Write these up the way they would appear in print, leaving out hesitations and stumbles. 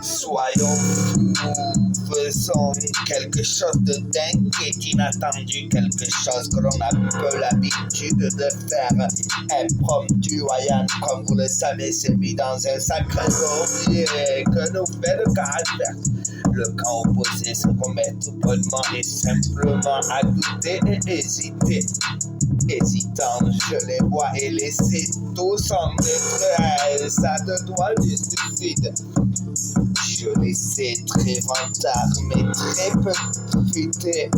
Soyons fous, faisons quelque chose de dingue et d'inattendu, quelque chose que l'on a peu l'habitude de faire. Impromptu, Ryan, comme vous le savez, c'est mis dans un sacré bourbier que nous fait le caractère. Le camp opposé se remet tout bonnement et simplement à douter et hésiter. Hésitant, je les vois et laisser tous en détresse à deux doigts du suicide. Je les sais très vantards, mais très peu futés.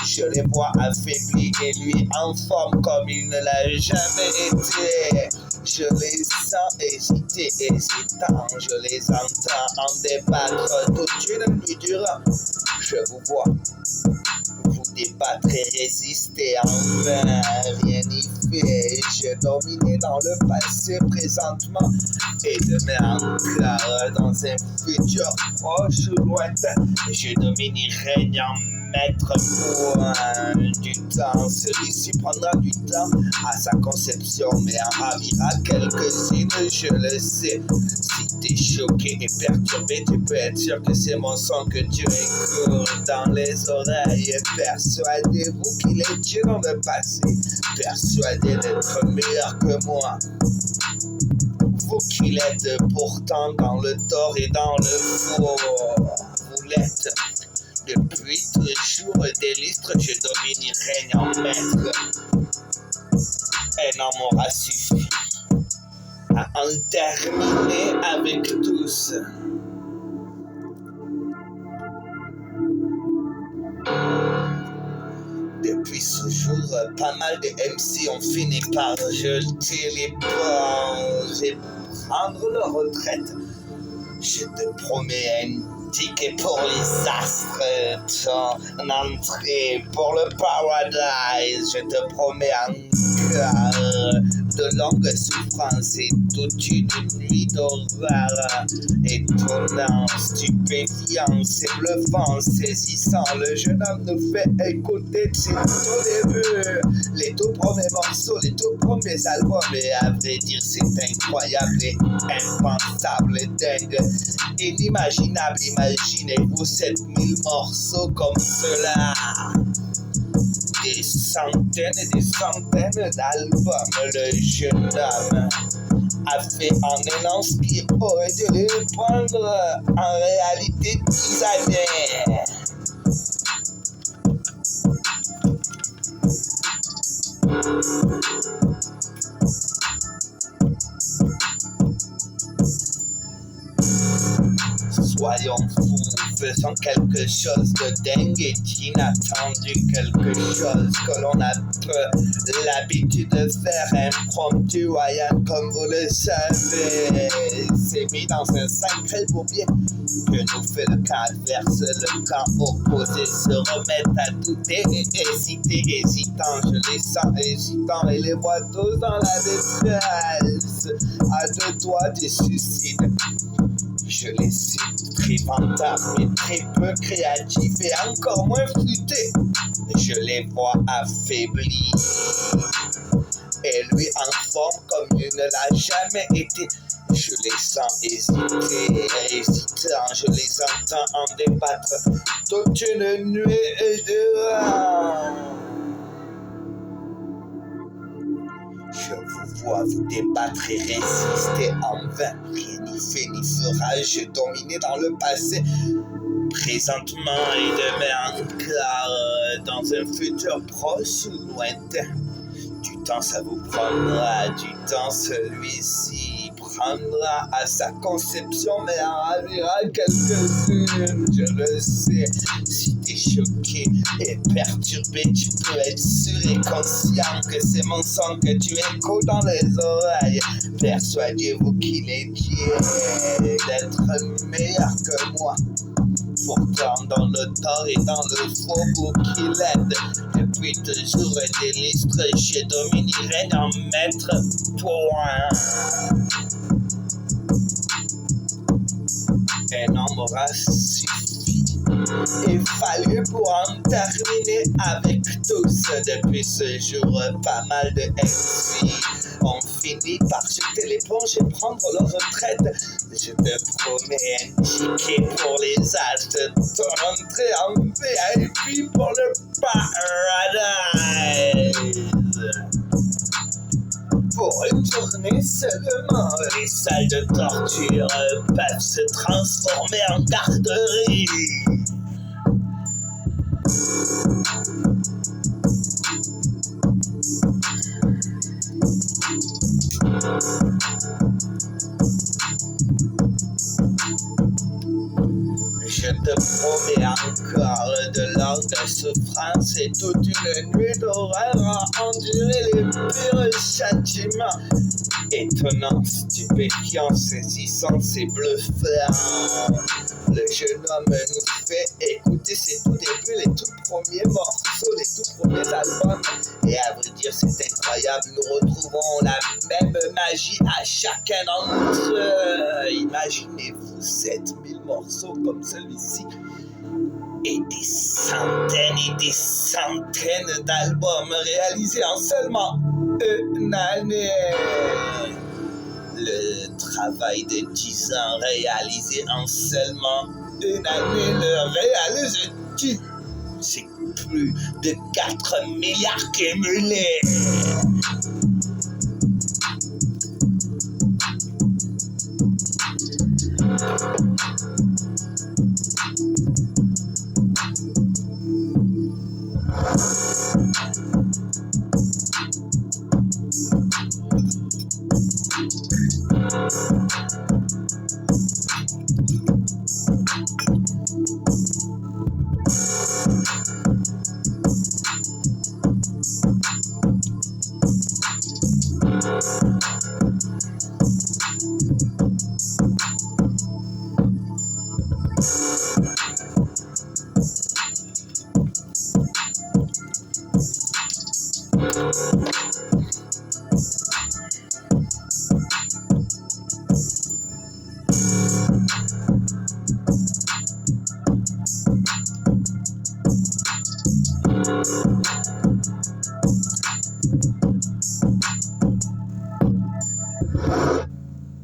Je les vois affaiblis et lui en forme comme il ne l'a jamais été. Je les sens hésiter, hésitant. Je les entends en débattre toute une nuit durant. Je vous vois vous débattre et résister en vain. Rien n'y fait. Je dominais dans le passé présentement et demain encore dans un futur proche ou lointain. Je domine et règne en maître pour du temps. Celui-ci prendra du temps à sa conception, mais en ravira quelques-unes, je le sais. Si t'es choqué et perturbé, tu peux être sûr que c'est mon son que tu écoutes dans les oreilles. Persuadez-vous qu'il est Dieu dans le passé, persuadé d'être meilleur que moi. Vous qui l'êtes pourtant dans le tort et dans le faux, vous l'êtes. Depuis toujours des lustres, je domine et règne en maître. Un homme m'aura suffi à en terminer avec tous. Depuis ce jour, pas mal de MC ont fini par jeter les l'éponge et prendre leur retraite. Je te promets un ticket pour les astres, ton entrée pour le paradise. Je te promets encore de longues souffrances et toute une nuit d'horreur. Étonnant, stupéfiant, c'est bluffant, saisissant. Le jeune homme nous fait écouter de ses tout débuts, les tout premiers morceaux, les tout premiers albums. Et à vrai dire, c'est incroyable et impensable et dingue, inimaginable. Imaginez-vous 7000 morceaux comme cela. Des centaines et des centaines d'albums. Le jeune homme a fait en un an ce qui aurait dû lui prendre en réalité 10 années. Soyons fous, faisons quelque chose de dingue et d'inattendu, quelque chose que l'on a peu l'habitude de faire. Impromptu, Ryan, comme vous le savez, c'est mis dans un sacré bourbier que nous fait le cas adverse. Le camp opposé se remet à douter et hésiter, hésitant. Je les sens hésitants et les vois tous dans la détresse, à deux doigts du suicide. Je les sais très vantards, mais très peu créatifs et encore moins futés. Je les vois affaiblis et lui en forme comme il ne l'a jamais été. Je les sens hésiter, hésitants, je les entends en débattre toute une nuit durant. Je vous vois vous débattre et résister en vain. Rien n'y fait ni fera, je dominais dans le passé, présentement et demain encore, dans un futur proche ou lointain. Du temps ça vous prendra, du temps celui-ci prendra à sa conception, mais en ravira quelques-unes, je le sais. Si t'es choqué et perturbé, tu peux être sûr et conscient que c'est mon son que tu écoutes dans les oreilles. Persuadez-vous qu'il est digne d'être meilleur que moi. Pourtant dans le tort et dans le faux, vous qui l'aide, Depuis toujours des lustres, je dominerai en maître point. Un homme m'aura suffi. Il fallut pour en terminer avec tous. Depuis ce jour, pas mal de MC ont fini par jeter l'éponge et prendre leur retraite. Je te promets un ticket pour les as de ton entrée en VIP pour le paradise. Pour une journée seulement, les salles de torture peuvent se transformer en garderie. Je te promets encore de longues souffrances et toute une nuit d'horreur à endurer les pires châtiments. Étonnant, stupéfiant, saisissant, c'est bluffant. Le jeune homme nous fait écouter ses tout débuts, les tout premiers morceaux, les tout premiers albums. Et à vrai dire, c'est incroyable, nous retrouvons la même magie à chacun d'entre eux. Imaginez-vous 7000 morceaux comme celui-ci et des centaines d'albums réalisés en seulement une année. Le travail de 10 ans réalisé en seulement une année, le réaliser, c'est plus de 4 milliards cumulés.